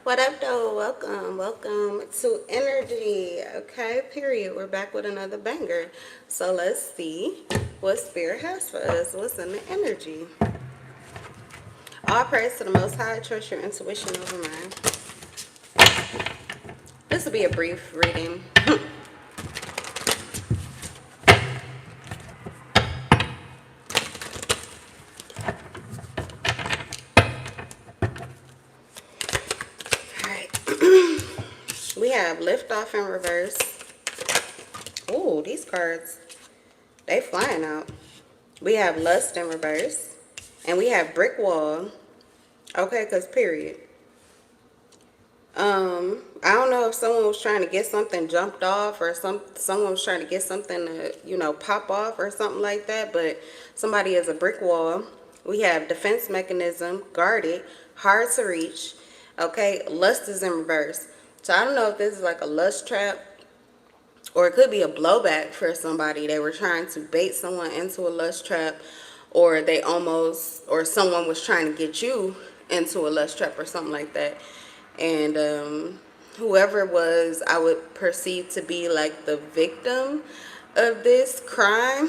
What up, though? Welcome to Energy. Okay, period. We're back with another banger. So let's see what Spirit has for us. What's in the energy? All praise to the Most High. Trust your intuition over mine. This will be a brief reading. All right. We have Liftoff in reverse. Ooh, these cards, they flying out. We have Lust in reverse. And we have Brick Wall. Okay, because period. I don't know if someone was trying to get something jumped off or someone was trying to get something to, pop off or something like that, but somebody is a brick wall. We have defense mechanism, guarded, hard to reach. Okay, lust is in reverse. So I don't know if this is like a lust trap or it could be a blowback for somebody. They were trying to bait someone into a lust trap, or or someone was trying to get you into a lust trap or something like that. And whoever it was, I would perceive to be like the victim of this crime.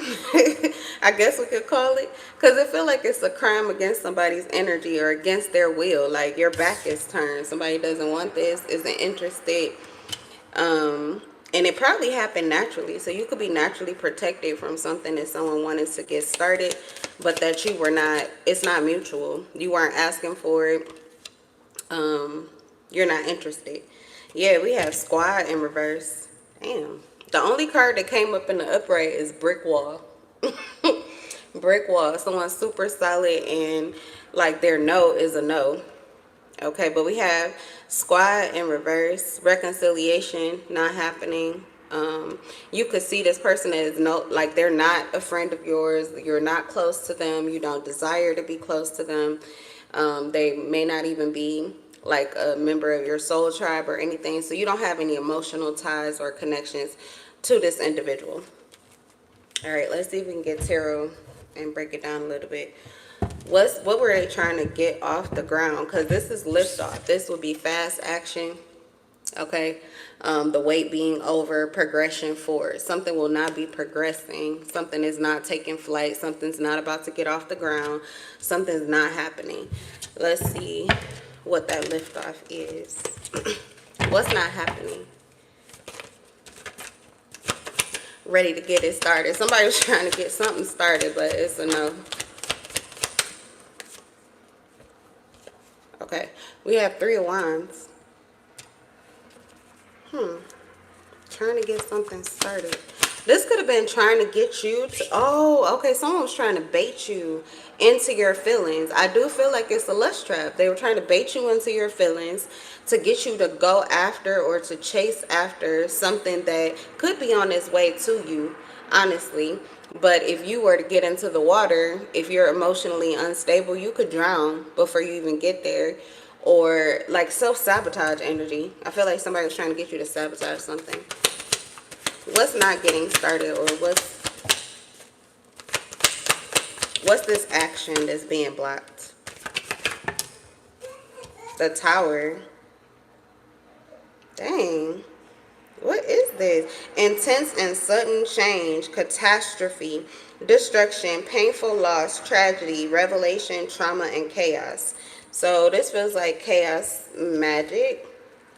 I guess we could call it, because I feel like it's a crime against somebody's energy or against their will. Like your back is turned, somebody doesn't want this, isn't interested. And it probably happened naturally, so you could be naturally protected from something that someone wanted to get started, but that you were not, it's not mutual, you weren't asking for it. You're not interested. Yeah, we have Squad in reverse. Damn. The only card that came up in the upright is Brick Wall. Brick Wall. Someone super solid and like their no is a no. Okay, but we have Squad in reverse. Reconciliation not happening. You could see this person is like they're not a friend of yours. You're not close to them. You don't desire to be close to them. They may not even be like a member of your soul tribe or anything. So you don't have any emotional ties or connections to this individual. All right, let's see if we can get tarot and break it down a little bit. What were they trying to get off the ground? Because this is liftoff. This will be fast action. Okay, the weight being over, progression forward. Something will not be progressing. Something is not taking flight. Something's not about to get off the ground. Something's not happening. Let's see what that liftoff is. What's not happening? Ready to get it started. Somebody was trying to get something started, but it's a no. Okay, we have 3 of Wands. Trying to get something started. This could have been trying to get you to, oh, okay, someone was trying to bait you into your feelings. I do feel like it's a lust trap. They were trying to bait you into your feelings to get you to go after or to chase after something that could be on its way to you, honestly. But if you were to get into the water, if you're emotionally unstable, you could drown before you even get there. Or like self-sabotage energy. I feel like somebody was trying to get you to sabotage something. What's not getting started, or what's this action that's being blocked? The Tower. Dang. What is this? Intense and sudden change, catastrophe, destruction, painful loss, tragedy, revelation, trauma, and chaos. So this feels like chaos magic.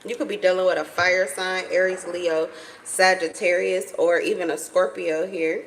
You could be dealing with a fire sign, Aries, Leo, Sagittarius, or even a Scorpio here.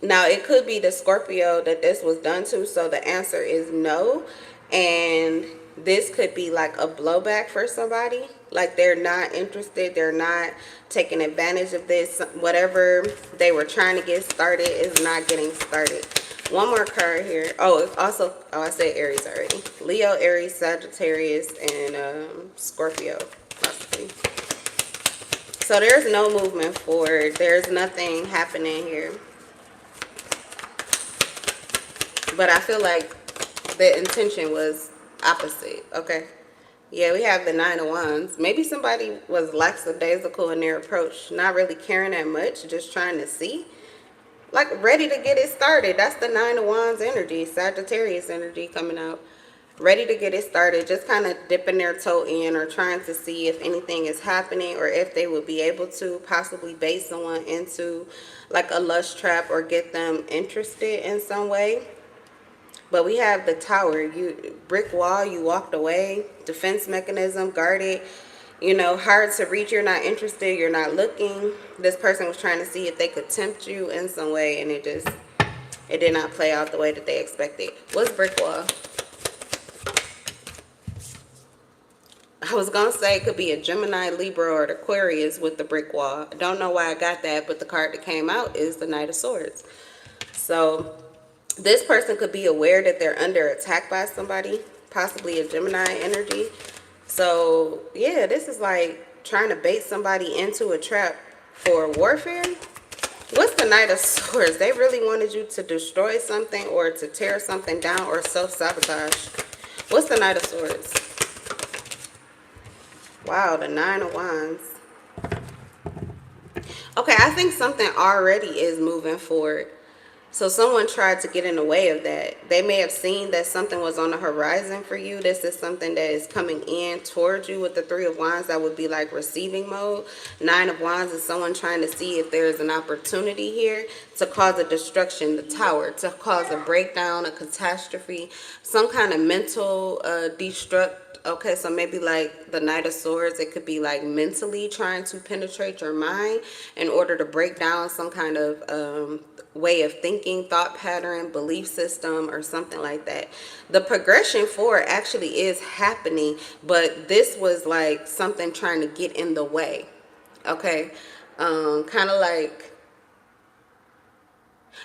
Now, it could be the Scorpio that this was done to, so the answer is no. And this could be like a blowback for somebody. Like they're not interested, they're not taking advantage of this. Whatever they were trying to get started is not getting started. One more card here. Oh, it's also, oh, I said Aries already. Leo, Aries, Sagittarius, and Scorpio, possibly. So there's no movement forward. There's nothing happening here. But I feel like the intention was opposite. Okay. Yeah, we have the 9 of Wands. Maybe somebody was lackadaisical in their approach, not really caring that much, just trying to see. Like ready to get it started. That's the 9 of Wands energy, Sagittarius energy coming out. ready to get it started, just kind of dipping their toe in or trying to see if anything is happening or if they would be able to possibly bait someone into like a lust trap or get them interested in some way. But we have the Tower, you brick wall, you walked away, defense mechanism, guarded, you know, hard to reach, you're not interested, you're not looking. This person was trying to see if they could tempt you in some way, and it did not play out the way that they expected. What's brick wall? I was gonna say it could be a Gemini, Libra, or an Aquarius with the brick wall. I don't know why I got that, but the card that came out is the Knight of Swords. So this person could be aware that they're under attack by somebody, possibly a Gemini energy. So yeah, this is like trying to bait somebody into a trap for warfare. What's the Knight of Swords? They really wanted you to destroy something or to tear something down or self-sabotage. What's the Knight of Swords? Wow, the Nine of Wands. Okay, I think something already is moving forward. So someone tried to get in the way of that. They may have seen that something was on the horizon for you. This is something that is coming in towards you with the Three of Wands. That would be like receiving mode. Nine of Wands is someone trying to see if there's an opportunity here to cause a destruction, the Tower, to cause a breakdown, a catastrophe, some kind of mental destruct. Okay, so maybe like the Knight of Swords, it could be like mentally trying to penetrate your mind in order to break down some kind of way of thinking, thought pattern, belief system, or something like that. The progression forward actually is happening, but this was like something trying to get in the way. Okay, kind of like,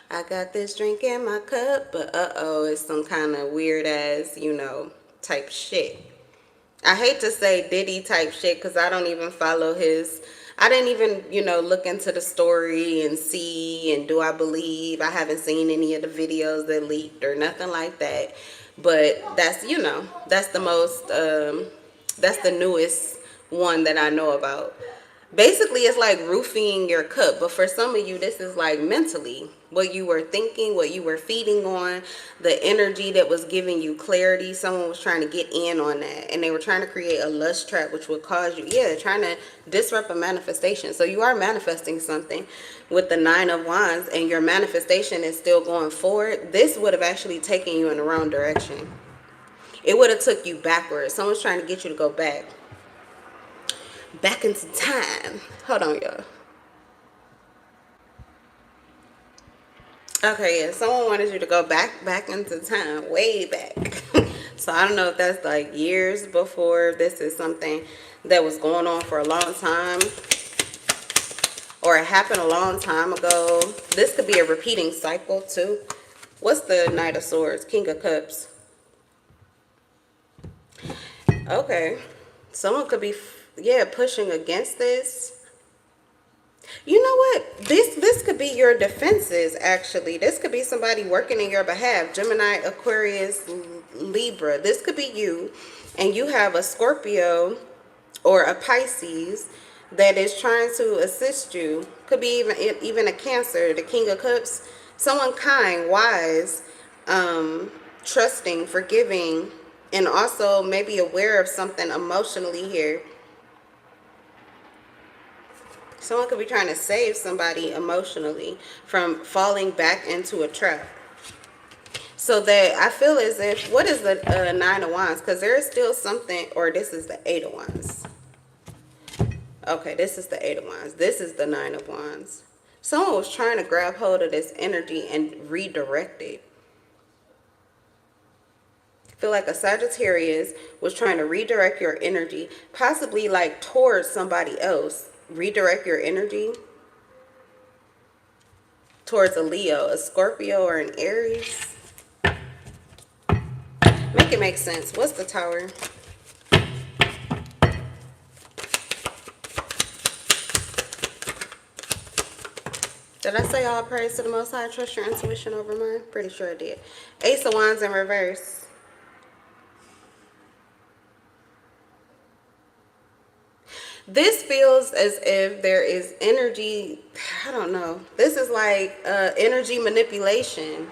I got this drink in my cup, but uh-oh, it's some kind of weird ass, you know, type shit. I hate to say Diddy type shit because I don't even follow his. I didn't even, you know, look into the story and see and do I believe. I haven't seen any of the videos that leaked or nothing like that. But that's, you know, that's the most, that's the newest one that I know about. Basically, it's like roofing your cup, but for some of you, this is like mentally what you were thinking, what you were feeding on, the energy that was giving you clarity. Someone was trying to get in on that, and they were trying to create a lust trap, which would cause you, yeah, trying to disrupt a manifestation. So you are manifesting something with the Nine of Wands, and your manifestation is still going forward. This would have actually taken you in the wrong direction. It would have took you backwards. Someone's trying to get you to go back into time. Hold on, y'all. Okay, yeah, someone wanted you to go back into time, way back. So I don't know if that's like years before. This is something that was going on for a long time, or it happened a long time ago. This could be a repeating cycle too. What's the Knight of Swords? King of Cups. Okay, someone could be, yeah, pushing against this. You know what? This could be your defenses, actually. This could be somebody working in your behalf. Gemini, Aquarius, Libra. This could be you, and you have a Scorpio or a Pisces that is trying to assist you. Could be even a Cancer, the King of Cups. Someone kind, wise, trusting, forgiving, and also maybe aware of something emotionally here. Someone could be trying to save somebody emotionally from falling back into a trap. So that I feel as if, what is the Nine of Wands? Because there is still something, or this is the Eight of Wands. Okay, this is the Eight of Wands. This is the Nine of Wands. Someone was trying to grab hold of this energy and redirect it. I feel like a Sagittarius was trying to redirect your energy, possibly like towards somebody else. Redirect your energy towards a Leo, a Scorpio, or an Aries. Make it make sense. What's the Tower? Did I say all praise to the Most High? Trust your intuition over mine? Pretty sure I did. Ace of Wands in reverse. This feels as if there is energy, I don't know. This is like energy manipulation.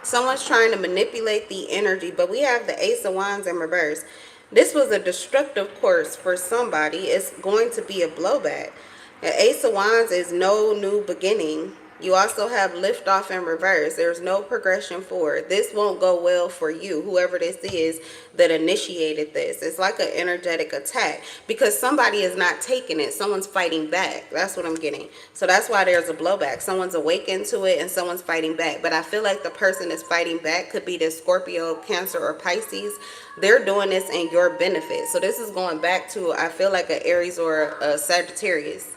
Someone's trying to manipulate the energy, but we have the Ace of Wands in reverse. This was a destructive course for somebody. It's going to be a blowback. The Ace of Wands is no new beginning. You also have liftoff in reverse. There's no progression forward. This won't go well for you, whoever this is that initiated this. It's like an energetic attack because somebody is not taking it. Someone's fighting back. That's what I'm getting. So that's why there's a blowback. Someone's awakened to it and someone's fighting back. But I feel like the person that's fighting back could be this Scorpio, Cancer, or Pisces. They're doing this in your benefit. So this is going back to, I feel like, an Aries or a Sagittarius.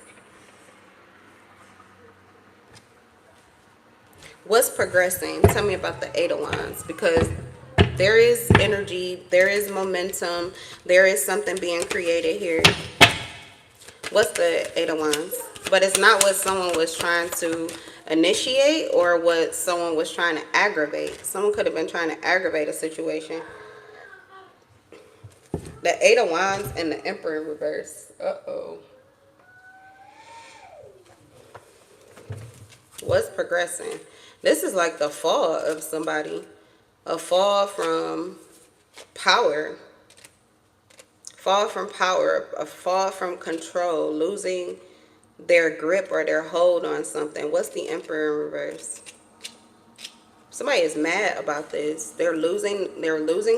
What's progressing? Tell me about the Eight of Wands, because there is energy, there is momentum, there is something being created here. What's the Eight of Wands? But it's not what someone was trying to initiate or what someone was trying to aggravate. Someone could have been trying to aggravate a situation. The Eight of Wands and the Emperor in reverse. Uh-oh. What's progressing? This is like the fall of somebody. A fall from power. Fall from power. A fall from control. Losing their grip or their hold on something. What's the Emperor in reverse? Somebody is mad about this. They're losing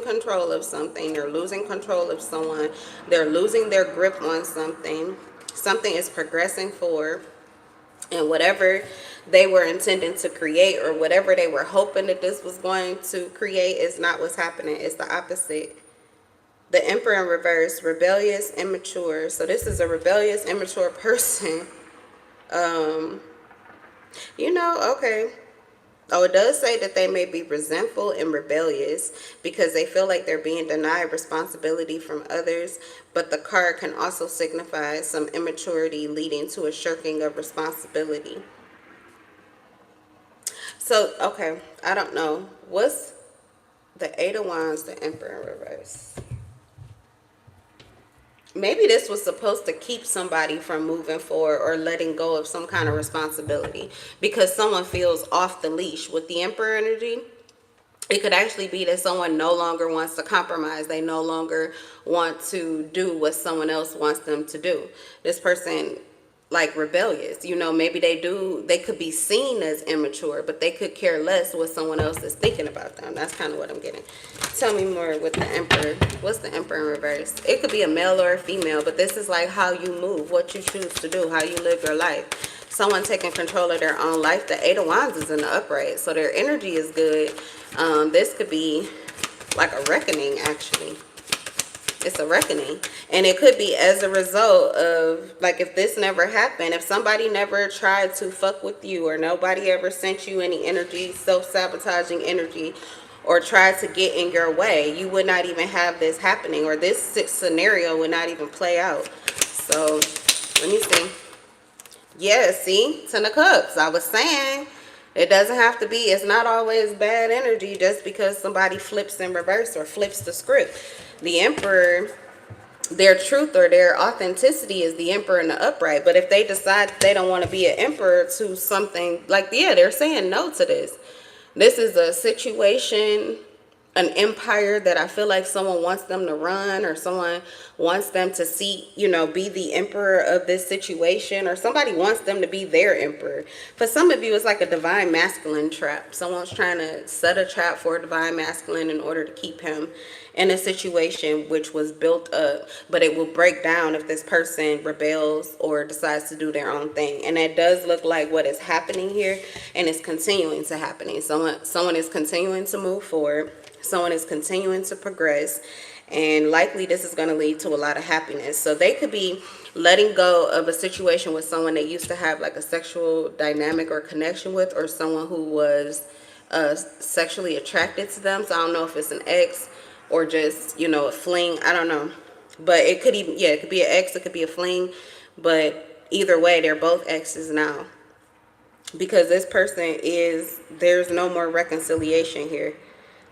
control of something. They're losing control of someone. They're losing their grip on something. Something is progressing forward. And whatever they were intending to create or whatever they were hoping that this was going to create is not what's happening. It's the opposite. The Emperor in reverse, rebellious, immature. So this is a rebellious, immature person. You know, okay. Oh, it does say that they may be resentful and rebellious because they feel like they're being denied responsibility from others. But the card can also signify some immaturity leading to a shirking of responsibility. So, okay, I don't know. What's the Eight of Wands, the Emperor in reverse? Maybe this was supposed to keep somebody from moving forward or letting go of some kind of responsibility because someone feels off the leash. With the Emperor energy, it could actually be that someone no longer wants to compromise. They no longer want to do what someone else wants them to do. This person, like, rebellious, you know, maybe they could be seen as immature, but they could care less what someone else is thinking about them. That's kind of what I'm getting. Tell me more with the Emperor. What's the Emperor in reverse? It could be a male or a female, but this is like how you move, what you choose to do, how you live your life. Someone taking control of their own life. The Eight of Wands is in the upright, so their energy is good. This could be like a reckoning, actually. It's a reckoning. And it could be as a result of, like, if this never happened, if somebody never tried to fuck with you or nobody ever sent you any energy, self-sabotaging energy, or tried to get in your way, you would not even have this happening, or this scenario would not even play out. So, let me see. Yeah, see? Ten of Cups. I was saying, it doesn't have to be, it's not always bad energy just because somebody flips in reverse or flips the script. The Emperor, their truth or their authenticity is the Emperor in the upright. But if they decide they don't want to be an emperor to something, like, yeah, they're saying no to this. This is a situation, an empire that I feel like someone wants them to run, or someone wants them to see, you know, be the emperor of this situation, or somebody wants them to be their emperor. For some of you, it's like a divine masculine trap. Someone's trying to set a trap for a divine masculine in order to keep him in a situation which was built up, but it will break down if this person rebels or decides to do their own thing. And that does look like what is happening here, and it's continuing to happen. Someone is continuing to move forward. Someone is continuing to progress, and likely this is going to lead to a lot of happiness. So they could be letting go of a situation with someone they used to have like a sexual dynamic or connection with, or someone who was sexually attracted to them. So I don't know if it's an ex or just, you know, a fling. I don't know. But it could even, yeah, it could be an ex, it could be a fling. But either way, they're both exes now. Because this person there's no more reconciliation here.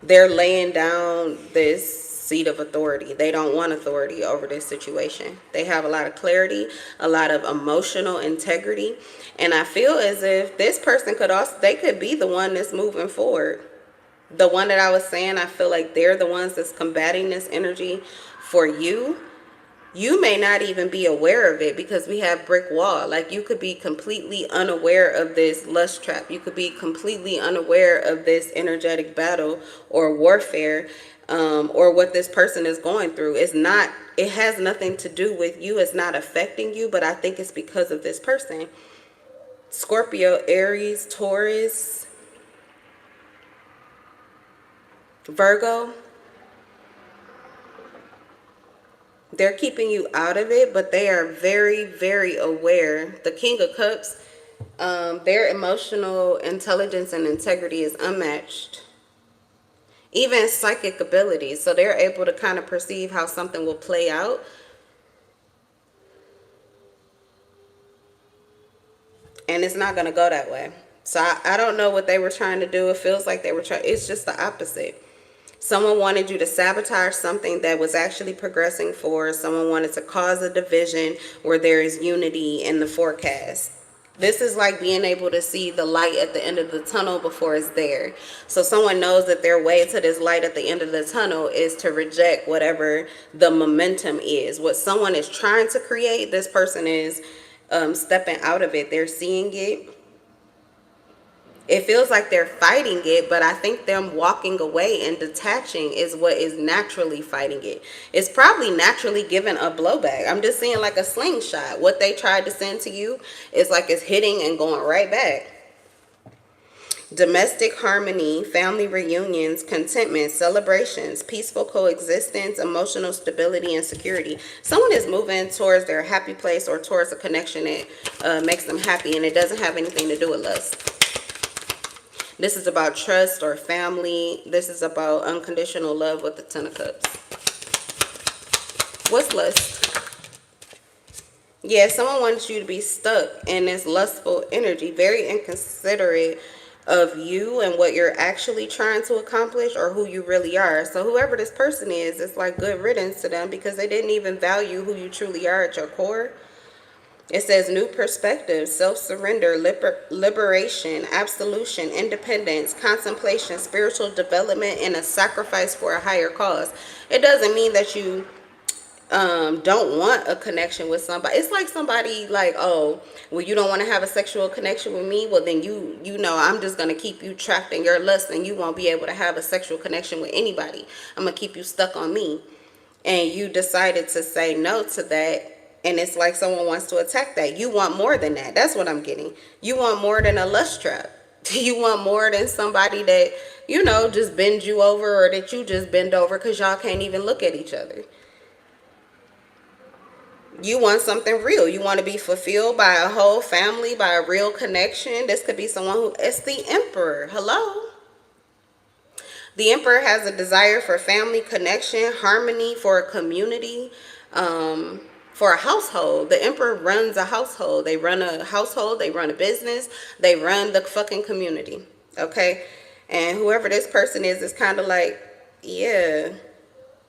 They're laying down this seat of authority. They don't want authority over this situation. They have a lot of clarity, a lot of emotional integrity. And I feel as if this person they could be the one that's moving forward. The one that I was saying, I feel like they're the ones that's combating this energy for you. You may not even be aware of it because we have brick wall. Like, you could be completely unaware of this lust trap. You could be completely unaware of this energetic battle or warfare, or what this person is going through. It has nothing to do with you. It's not affecting you, but I think it's because of this person. Scorpio, Aries, Taurus, Virgo. They're keeping you out of it, but they are very, very aware. The King of Cups, their emotional intelligence and integrity is unmatched. Even psychic abilities. So they're able to kind of perceive how something will play out. And it's not going to go that way. So I don't know what they were trying to do. It feels like they were trying. It's just the opposite. Someone wanted you to sabotage something that was actually progressing forward. Someone wanted to cause a division where there is unity in the forecast. This is like being able to see the light at the end of the tunnel before it's there. So someone knows that their way to this light at the end of the tunnel is to reject whatever the momentum is. What someone is trying to create, this person is stepping out of it. They're seeing it. It feels like they're fighting it, but I think them walking away and detaching is what is naturally fighting it. It's probably naturally giving a blowback. I'm just seeing like a slingshot. What they tried to send to you is like it's hitting and going right back. Domestic harmony, family reunions, contentment, celebrations, peaceful coexistence, emotional stability, and security. Someone is moving towards their happy place or towards a connection that makes them happy, and it doesn't have anything to do with lust. This is about trust or family. This is about unconditional love with the Ten of Cups. What's lust? Yeah, someone wants you to be stuck in this lustful energy, very inconsiderate of you and what you're actually trying to accomplish or who you really are. So whoever this person is, it's like good riddance to them because they didn't even value who you truly are at your core. It says new perspective, self-surrender, liberation, absolution, independence, contemplation, spiritual development, and a sacrifice for a higher cause. It doesn't mean that you don't want a connection with somebody. It's like somebody like, oh, well, you don't want to have a sexual connection with me. Well, then you know, I'm just going to keep you trapped in your lust and you won't be able to have a sexual connection with anybody. I'm going to keep you stuck on me. And you decided to say no to that. And it's like someone wants to attack that. You want more than that. That's what I'm getting. You want more than a lust trap. You want more than somebody that, you know, just bends you over or that you just bend over because y'all can't even look at each other. You want something real. You want to be fulfilled by a whole family, by a real connection. This could be someone who, it's the Emperor. Hello? The Emperor has a desire for family connection, harmony, for a community, for a household. The Emperor runs a household. They run a household. They run a business. They run the fucking community. Okay? And whoever this person is kind of like, yeah,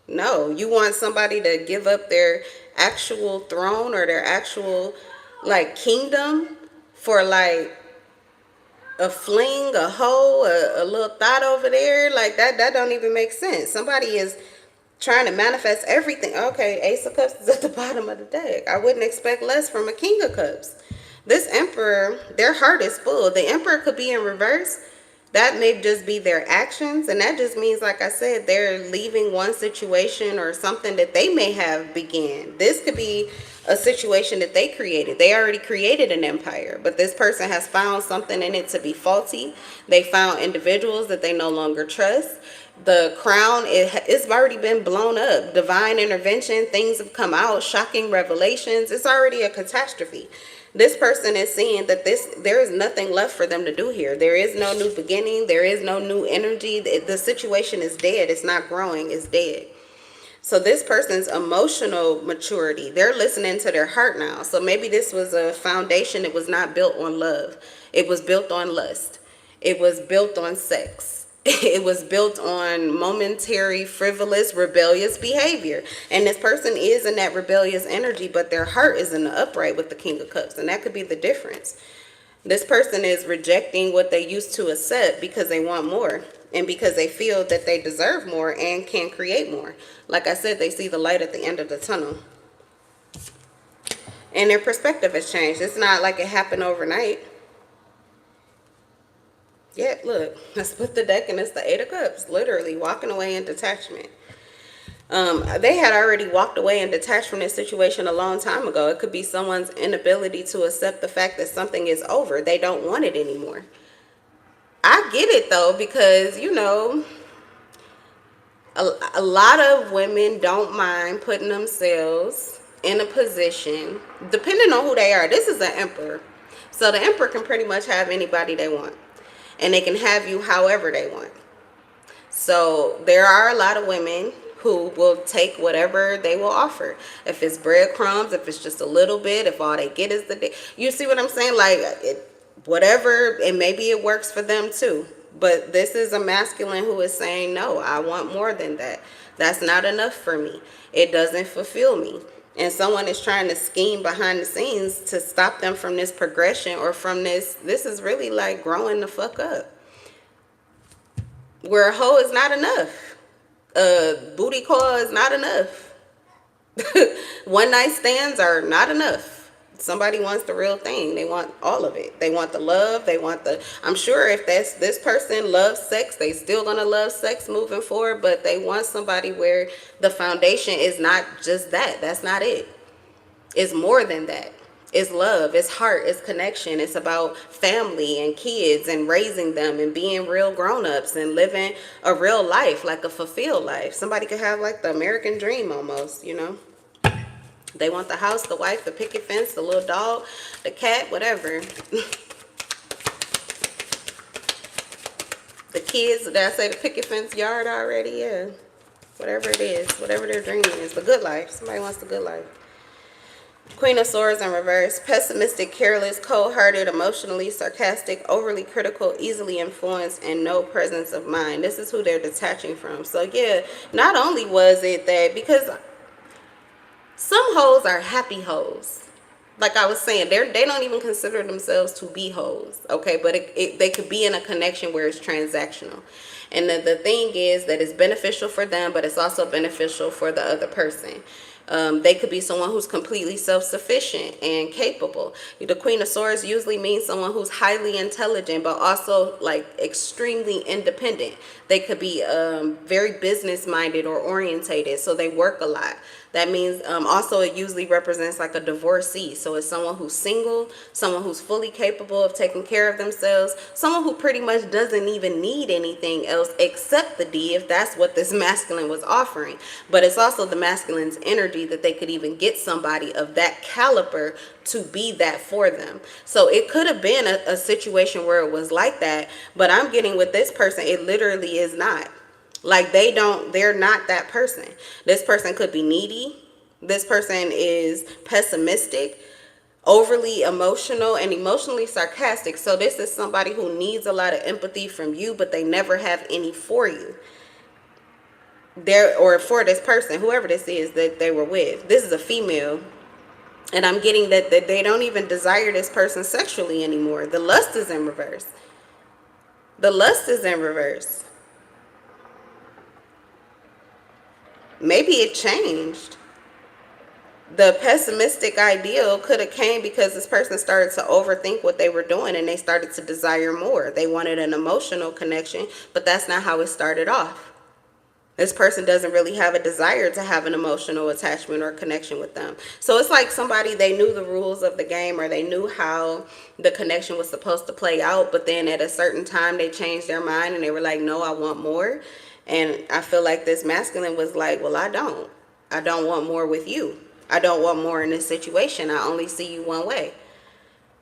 no. You want somebody to give up their actual throne or their actual, like, kingdom for, like, a fling, a hoe, a little thought over there. Like, that don't even make sense. Somebody is trying to manifest everything. Okay, Ace of Cups is at the bottom of the deck. I wouldn't expect less from a King of Cups. This Emperor, their heart is full. The Emperor could be in reverse. That may just be their actions. And that just means, like I said, they're leaving one situation or something that they may have began. This could be a situation that they created. They already created an empire, but this person has found something in it to be faulty. They found individuals that they no longer trust. The crown, it's already been blown up. Divine intervention, things have come out, shocking revelations. It's already a catastrophe. This person is seeing that there is nothing left for them to do here. There is no new beginning. There is no new energy. The situation is dead. It's not growing. It's dead. So this person's emotional maturity, they're listening to their heart now. So maybe this was a foundation that was not built on love. It was built on lust. It was built on sex. It was built on momentary, frivolous, rebellious behavior. And this person is in that rebellious energy, but their heart is in the upright with the King of Cups. And that could be the difference. This person is rejecting what they used to accept because they want more. and because they feel that they deserve more and can create more. Like I said, they see the light at the end of the tunnel. And their perspective has changed. It's not like it happened overnight. Yeah, look, I split the deck and it's the Eight of Cups, literally walking away in detachment. They had already walked away and detached from this situation a long time ago. It could be someone's inability to accept the fact that something is over. They don't want it anymore. I get it though, because, you know, a lot of women don't mind putting themselves in a position, depending on who they are. This is an emperor. So the emperor can pretty much have anybody they want. And they can have you however they want. So there are a lot of women who will take whatever they will offer. If it's breadcrumbs, if it's just a little bit, if all they get is the... You see what I'm saying? Like, whatever, and maybe it works for them too. But this is a masculine who is saying, no, I want more than that. That's not enough for me. It doesn't fulfill me. And someone is trying to scheme behind the scenes to stop them from this progression or from this. This is really like growing the fuck up. Where a hoe is not enough. Booty call is not enough. One night stands are not enough. Somebody wants the real thing. They want all of it. They want the love. They want the... I'm sure if this person loves sex, they still gonna love sex moving forward, but they want somebody where the foundation is not just that. That's not it. It's more than that. It's love. It's heart. It's connection. It's about family and kids and raising them and being real grown-ups and living a real life, like a fulfilled life. Somebody could have like the American dream almost, you know. They want the house, the wife, the picket fence, the little dog, the cat, whatever. The kids, did I say the picket fence yard already? Yeah. Whatever it is, whatever their dream is. The good life. Somebody wants the good life. Queen of Swords in reverse. Pessimistic, careless, cold-hearted, emotionally sarcastic, overly critical, easily influenced, and no presence of mind. This is who they're detaching from. So yeah, not only was it that, because some hoes are happy hoes. Like I was saying, they don't even consider themselves to be hoes, okay? But they could be in a connection where it's transactional. And the thing is that it's beneficial for them, but it's also beneficial for the other person. They could be someone who's completely self-sufficient and capable. The Queen of Swords usually means someone who's highly intelligent, but also like extremely independent. They could be very business-minded or orientated, so they work a lot. That means also it usually represents like a divorcee. So it's someone who's single, someone who's fully capable of taking care of themselves, someone who pretty much doesn't even need anything else except the D, if that's what this masculine was offering. But it's also the masculine's energy that they could even get somebody of that caliber to be that for them. So it could have been a situation where it was like that, but I'm getting with this person, it literally is not. Like they're not that person. This person could be needy. This person is pessimistic, overly emotional, and emotionally sarcastic. So this is somebody who needs a lot of empathy from you, but they never have any for you. Or for this person, whoever this is that they were with. This is a female. And I'm getting that they don't even desire this person sexually anymore. The lust is in reverse. The lust is in reverse. Maybe it changed. The pessimistic ideal could have came because this person started to overthink what they were doing and they started to desire more. They wanted an emotional connection, but that's not how it started off. This person doesn't really have a desire to have an emotional attachment or connection with them. So it's like somebody, they knew the rules of the game, or they knew how the connection was supposed to play out, but then at a certain time they changed their mind and they were like, no, I want more. And I feel like this masculine was like, well, I don't want more with you. I don't want more in this situation. I only see you one way.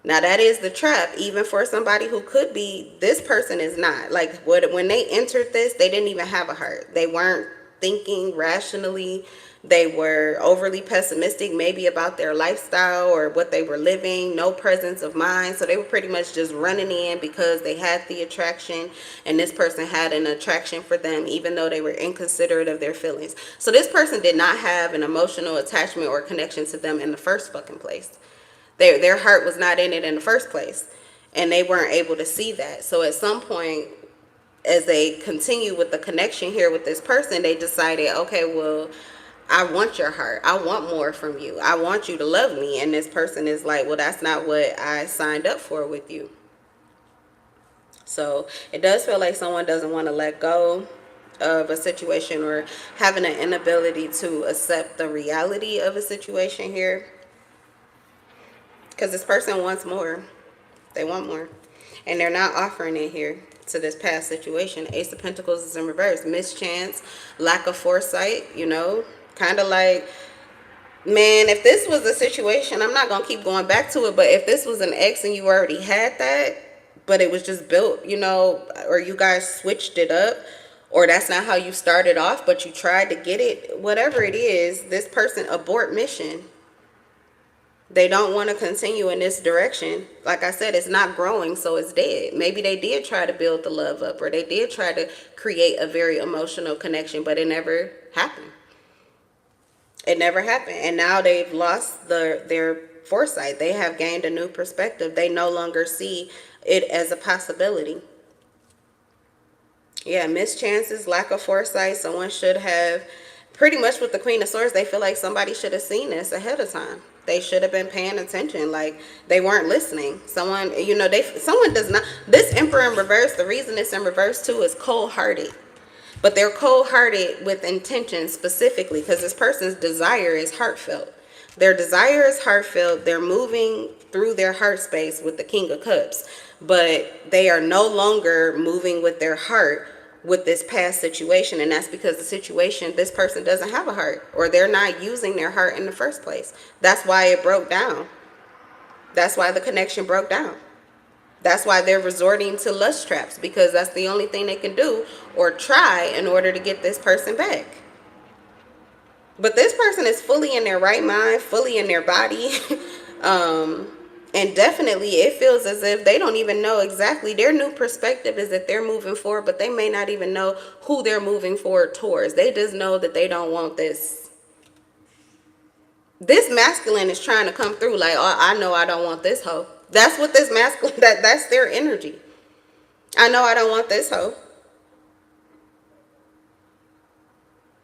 Now that is the trap, even for somebody who could be, this person is not. Like when they entered this, they didn't even have a heart. They weren't thinking rationally. They were overly pessimistic, maybe about their lifestyle or what they were living, no presence of mind. So they were pretty much just running in because they had the attraction and this person had an attraction for them, even though they were inconsiderate of their feelings. So this person did not have an emotional attachment or connection to them in the first fucking place. Their heart was not in it in the first place, and they weren't able to see that. So at some point, as they continue with the connection here with this person, they decided, okay, well, I want your heart. I want more from you. I want you to love me. And this person is like, well, that's not what I signed up for with you. So it does feel like someone doesn't want to let go of a situation, or having an inability to accept the reality of a situation here. Because this person wants more. They want more. And they're not offering it here to this past situation. Ace of Pentacles is in reverse. Mischance, lack of foresight, you know. Kind of like, man, if this was a situation, I'm not going to keep going back to it, but if this was an ex and you already had that, but it was just built, you know, or you guys switched it up, or that's not how you started off, but you tried to get it, whatever it is, this person abort mission. They don't want to continue in this direction. Like I said, it's not growing, so it's dead. Maybe they did try to build the love up, or they did try to create a very emotional connection, but it never happened. It never happened. And now they've lost their foresight. They have gained a new perspective. They no longer see it as a possibility. Yeah, mischances, lack of foresight. Someone should have, pretty much with the Queen of Swords, they feel like somebody should have seen this ahead of time. They should have been paying attention. Like, they weren't listening. Someone, you know, someone does not. This Emperor in reverse, the reason it's in reverse too is cold-hearted. But they're cold-hearted with intention specifically, because this person's desire is heartfelt. Their desire is heartfelt. They're moving through their heart space with the King of Cups. But they are no longer moving with their heart with this past situation. And that's because the situation, this person doesn't have a heart, or they're not using their heart in the first place. That's why it broke down. That's why the connection broke down. That's why they're resorting to lust traps, because that's the only thing they can do or try in order to get this person back. But this person is fully in their right mind, fully in their body. And definitely it feels as if they don't even know exactly. Their new perspective is that they're moving forward, but they may not even know who they're moving forward towards. They just know that they don't want this. This masculine is trying to come through like, oh, I know I don't want this hoe. That's what this masculine, that's their energy. I know I don't want this hoe.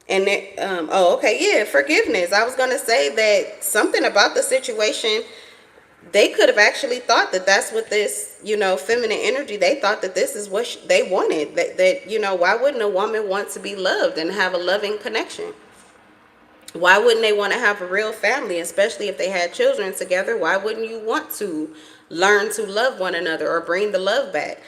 And it, oh, okay, yeah, forgiveness. I was going to say that something about the situation, they could have actually thought that that's what this, you know, feminine energy, they thought that this is what they wanted. That, you know, why wouldn't a woman want to be loved and have a loving connection? Why wouldn't they want to have a real family, especially if they had children together? Why wouldn't you want to learn to love one another or bring the love back?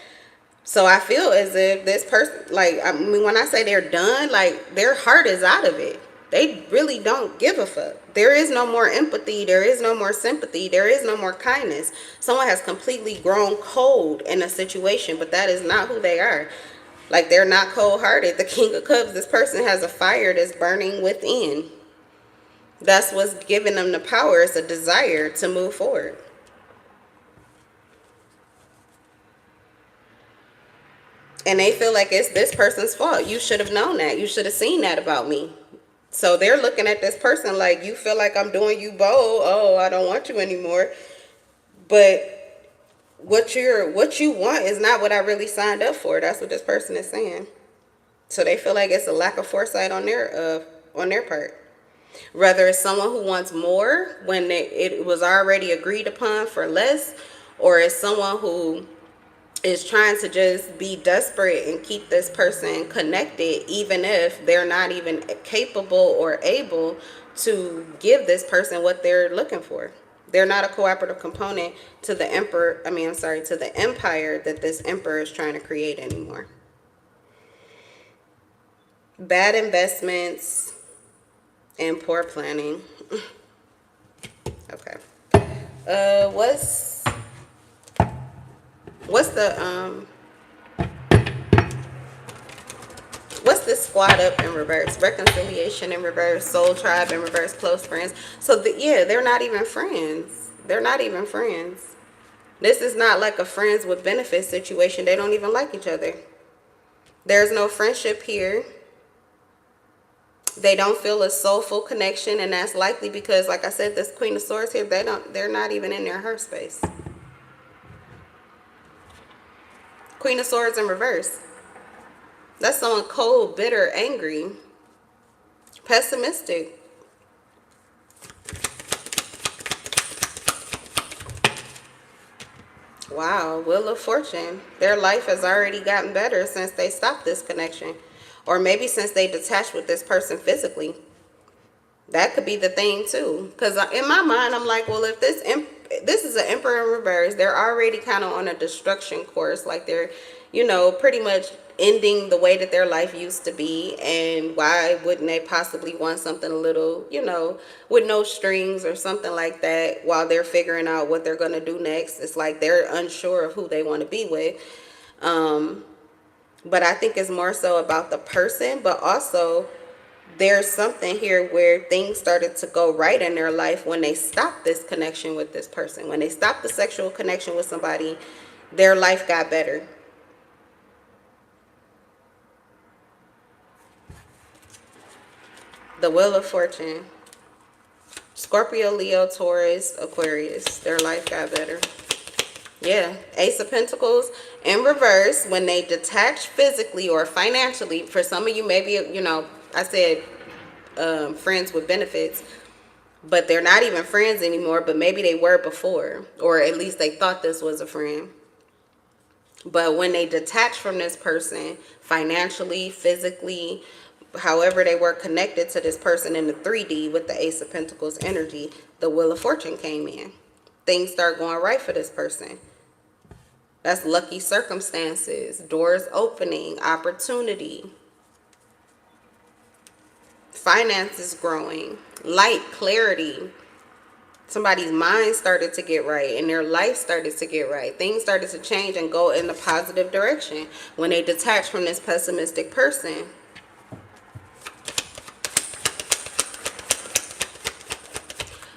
So I feel as if this person, like, I mean, when I say they're done, like, their heart is out of it. They really don't give a fuck. There is no more empathy. There is no more sympathy. There is no more kindness. Someone has completely grown cold in a situation, but that is not who they are. Like, they're not cold-hearted. The King of Cups, this person has a fire that's burning within. That's what's giving them the power. It's a desire to move forward. And they feel like it's this person's fault. You should have known that. You should have seen that about me. So they're looking at this person like, you feel like I'm doing you bold. Oh, I don't want you anymore. But what you want is not what I really signed up for. That's what this person is saying. So they feel like it's a lack of foresight on their part. Whether it's someone who wants more when it was already agreed upon for less, or it's someone who is trying to just be desperate and keep this person connected, even if they're not even capable or able to give this person what they're looking for. They're not a cooperative component to the to the empire that this emperor is trying to create anymore. Bad investments and poor planning. Okay. What's this squad up in reverse? Reconciliation in reverse, soul tribe in reverse, close friends. So they're not even friends. They're not even friends. This is not like a friends with benefits situation. They don't even like each other. There's no friendship here. They don't feel a soulful connection, and that's likely because, like I said, this Queen of Swords here, they're not even in their heart space. Queen of Swords in reverse. That's someone cold, bitter, angry, pessimistic. Wow, Wheel of Fortune. Their life has already gotten better since they stopped this connection. Or maybe since they detached with this person physically. That could be the thing too. Because in my mind, I'm like, well, if this is an Emperor in reverse, they're already kind of on a destruction course. Like they're, pretty much ending the way that their life used to be. And why wouldn't they possibly want something a little, with no strings or something like that while they're figuring out what they're going to do next? It's like they're unsure of who they want to be with. But I think it's more so about the person, but also there's something here where things started to go right in their life when they stopped this connection with this person. When they stopped the sexual connection with somebody, their life got better. The Wheel of Fortune. Scorpio, Leo, Taurus, Aquarius. Their life got better. Yeah. Ace of Pentacles in reverse. When they detach physically or financially, for some of you, maybe, I said friends with benefits, but they're not even friends anymore, but maybe they were before, or at least they thought this was a friend. But when they detach from this person financially, physically, however they were connected to this person in the 3D with the Ace of Pentacles energy, the Wheel of Fortune came in. Things start going right for this person. That's lucky circumstances, doors opening, opportunity, finances growing, light, clarity. Somebody's mind started to get right and their life started to get right. Things started to change and go in the positive direction when they detach from this pessimistic person.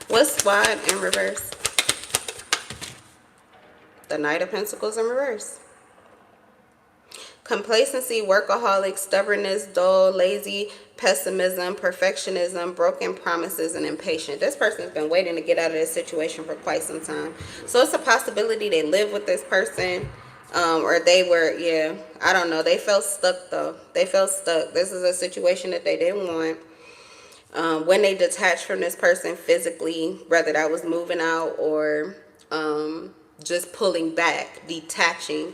What's Squad in reverse? The Knight of Pentacles in reverse. Complacency, workaholic, stubbornness, dull, lazy, pessimism, perfectionism, broken promises, and impatient. This person's been waiting to get out of this situation for quite some time. So it's a possibility they live with this person, or they were, I don't know. They felt stuck though. They felt stuck. This is a situation that they didn't want. When they detached from this person physically, whether that was moving out or just pulling back, detaching,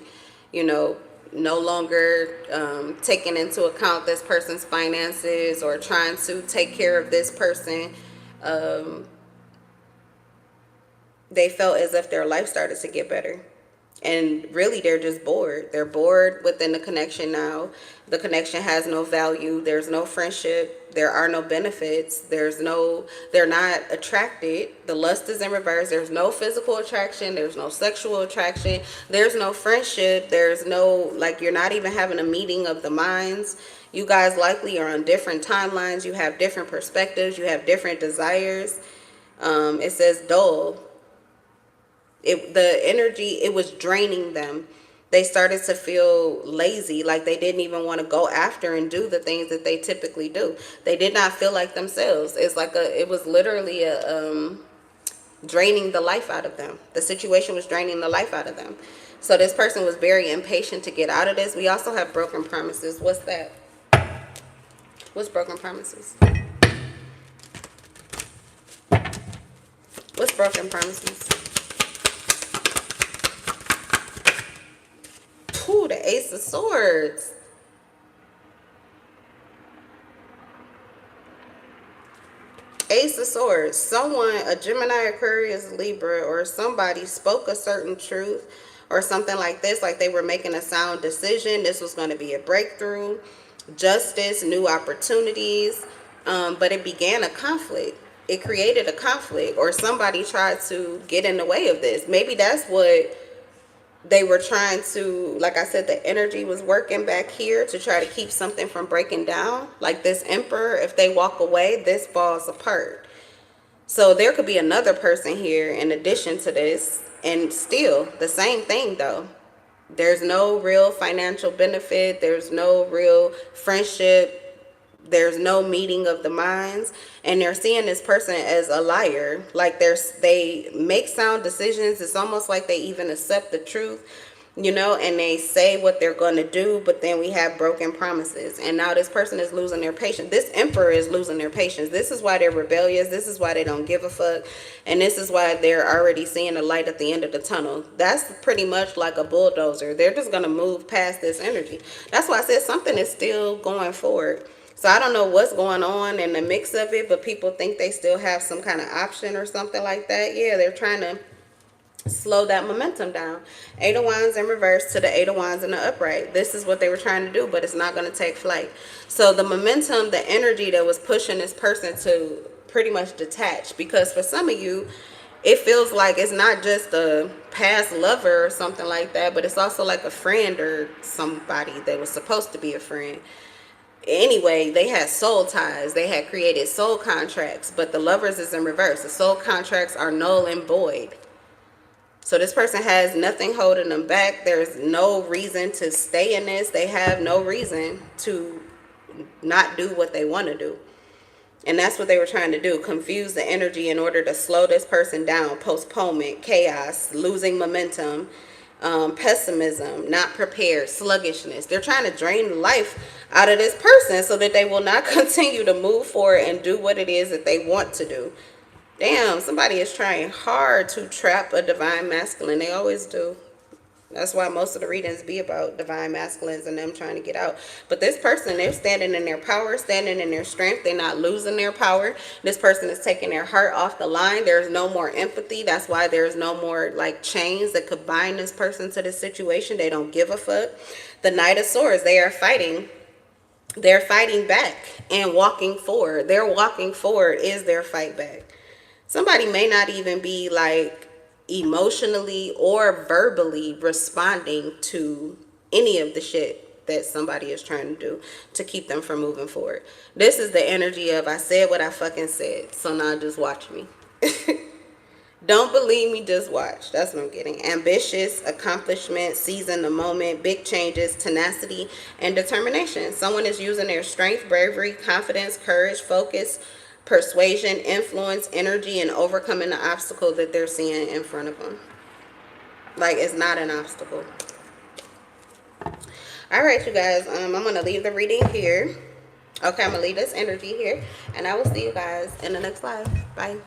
no longer taking into account this person's finances or trying to take care of this person. They felt as if their life started to get better. And really, they're just bored. They're bored within the connection now. The connection has no value. There's no friendship. There are no benefits. They're not attracted. The lust is in reverse. There's no physical attraction. There's no sexual attraction. There's no friendship. There's no, you're not even having a meeting of the minds. You guys likely are on different timelines. You have different perspectives. You have different desires. It says dull. The energy, it was draining them. They started to feel lazy, like they didn't even want to go after and do the things that they typically do. They did not feel like themselves. It was literally draining the life out of them. The situation was draining the life out of them. So this person was very impatient to get out of this. We also have broken promises. What's that? What's broken promises? What's broken promises? Ooh, the Ace of Swords. Ace of Swords. Someone, a Gemini, Aquarius, Libra, or somebody spoke a certain truth or something like this, like they were making a sound decision. This was going to be a breakthrough, justice, new opportunities, but it began a conflict. It created a conflict, or somebody tried to get in the way of this. Maybe that's what they were trying to, like I said, the energy was working back here to try to keep something from breaking down. Like this Emperor, if they walk away, this falls apart. So there could be another person here in addition to this, and still the same thing though. There's no real financial benefit. There's no real friendship. There's no meeting of the minds, and they're seeing this person as a liar. Like they make sound decisions. It's almost like they even accept the truth, you know, and they say what they're going to do, but then we have broken promises. And now this person is losing their patience. This emperor is losing their patience. This is why they're rebellious. This is why they don't give a fuck. And this is why they're already seeing the light at the end of the tunnel. That's pretty much like a bulldozer. They're just going to move past this energy. That's why I said something is still going forward. So I don't know what's going on in the mix of it, but people think they still have some kind of option or something like that. Yeah, they're trying to slow that momentum down. Eight of Wands in reverse to the Eight of Wands in the upright. This is what they were trying to do, but it's not going to take flight. So the momentum, the energy that was pushing this person to pretty much detach, because for some of you, it feels like it's not just a past lover or something like that, but it's also like a friend or somebody that was supposed to be a friend. Anyway, they had soul ties. They had created soul contracts, but the lovers is in reverse. The soul contracts are null and void. So this person has nothing holding them back. There's no reason to stay in this. They have no reason to not do what they want to do. And that's what they were trying to do. Confuse the energy in order to slow this person down. Postponement, chaos, losing momentum, pessimism, not prepared, sluggishness. They're trying to drain life out of this person so that they will not continue to move forward and do what it is that they want to do. Damn, somebody is trying hard to trap a divine masculine. They always do. That's why most of the readings be about divine masculines and them trying to get out. But this person, they're standing in their power, standing in their strength. They're not losing their power. This person is taking their heart off the line. There's no more empathy. That's why there's no more like chains that could bind this person to this situation. They don't give a fuck. The Knight of Swords, they are fighting. They're fighting back and walking forward. Their walking forward is their fight back. Somebody may not even be like emotionally or verbally responding to any of the shit that somebody is trying to do to keep them from moving forward. This is the energy of I said what I fucking said, so now just watch me. Don't believe me, just watch. That's what I'm getting. Ambitious, accomplishment, seizing the moment, big changes, tenacity, and determination. Someone is using their strength, bravery, confidence, courage, focus, persuasion, influence, energy, and overcoming the obstacle that they're seeing in front of them. Like, it's not an obstacle. All right, you guys. I'm going to leave the reading here. Okay, I'm going to leave this energy here. And I will see you guys in the next live. Bye.